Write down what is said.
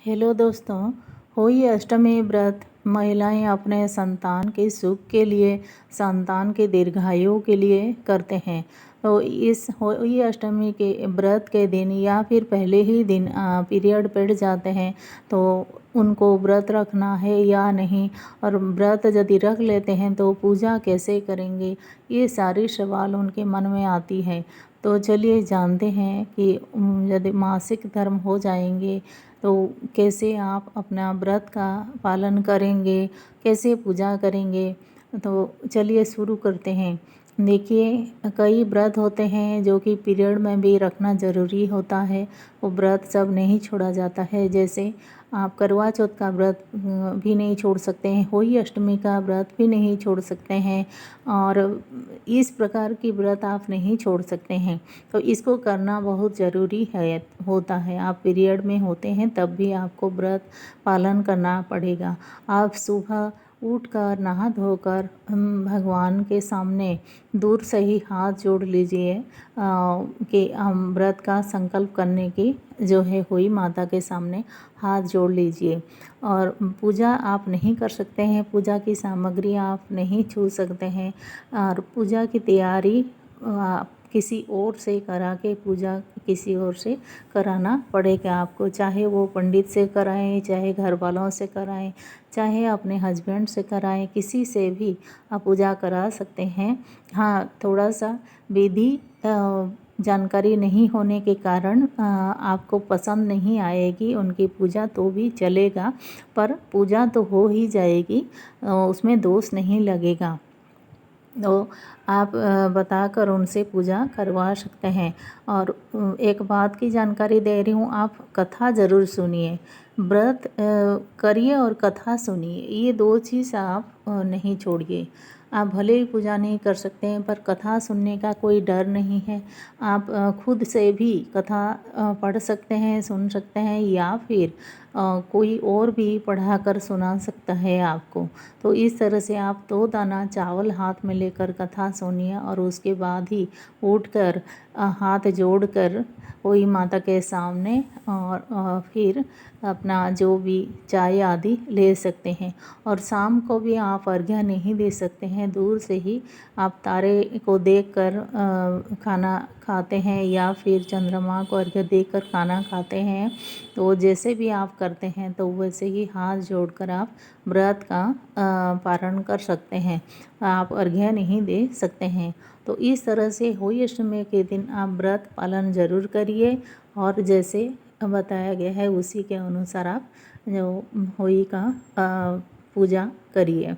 Hello दोस्तों, होली अष्टमी व्रत महिलाएं अपने संतान के सुख के लिए, संतान के दीर्घायु के लिए करते हैं। तो इस होली अष्टमी के व्रत के दिन या फिर पहले ही दिन पीरियड पड़ जाते हैं तो उनको व्रत रखना है या नहीं, और व्रत यदि रख लेते हैं तो पूजा कैसे करेंगे, ये सारी सवाल उनके मन में आती है। तो चलिए जानते हैं कि यदि मासिक धर्म हो जाएंगे तो कैसे आप अपना व्रत का पालन करेंगे, कैसे पूजा करेंगे। तो चलिए शुरू करते हैं। देखिए, कई व्रत होते हैं जो कि पीरियड में भी रखना ज़रूरी होता है, वो व्रत सब नहीं छोड़ा जाता है। जैसे आप करवा चौथ का व्रत भी नहीं छोड़ सकते हैं, होली अष्टमी का व्रत भी नहीं छोड़ सकते हैं, और इस प्रकार की व्रत आप नहीं छोड़ सकते हैं। तो इसको करना बहुत ज़रूरी है होता है। आप पीरियड में होते हैं तब भी आपको व्रत पालन करना पड़ेगा। आप सुबह उठकर नहा धोकर भगवान के सामने दूर से ही हाथ जोड़ लीजिए कि हम व्रत का संकल्प करने की जो है हुई माता के सामने हाथ जोड़ लीजिए। और पूजा आप नहीं कर सकते हैं, पूजा की सामग्री आप नहीं छू सकते हैं, और पूजा की तैयारी किसी और से करा के पूजा किसी और से कराना पड़ेगा आपको। चाहे वो पंडित से कराएं, चाहे घर वालों से कराएं, चाहे अपने हस्बैंड से कराएं, किसी से भी आप पूजा करा सकते हैं। हाँ, थोड़ा सा विधि जानकारी नहीं होने के कारण आपको पसंद नहीं आएगी उनकी पूजा, तो भी चलेगा, पर पूजा तो हो ही जाएगी, उसमें दोष नहीं लगेगा। तो आप बताकर उनसे पूजा करवा सकते हैं। और एक बात की जानकारी दे रही हूँ, आप कथा ज़रूर सुनिए। व्रत करिए और कथा सुनिए, ये दो चीज़ आप नहीं छोड़िए। आप भले ही पूजा नहीं कर सकते हैं पर कथा सुनने का कोई डर नहीं है। आप खुद से भी कथा पढ़ सकते हैं, सुन सकते हैं, या फिर कोई और भी पढ़ा कर सुना सकता है आपको। तो इस तरह से आप 2 दाना चावल हाथ में लेकर कथा सुनिए, और उसके बाद ही उठकर हाथ जोड़कर कोई माता के सामने और फिर अपना जो भी चाय आदि ले सकते हैं। और शाम को भी आप अर्घ्य नहीं दे सकते हैं, दूर से ही आप तारे को देखकर खाना खाते हैं, या फिर चंद्रमा को अर्घ्य देकर खाना खाते हैं। तो जैसे भी आप करते हैं तो वैसे ही हाथ जोड़कर आप व्रत का पारण कर सकते हैं, आप अर्घ्य नहीं दे सकते हैं। तो इस तरह से होली अष्टमी के दिन आप व्रत पालन ज़रूर करिए, और जैसे बताया गया है उसी के अनुसार आप जो होली का पूजा करिए।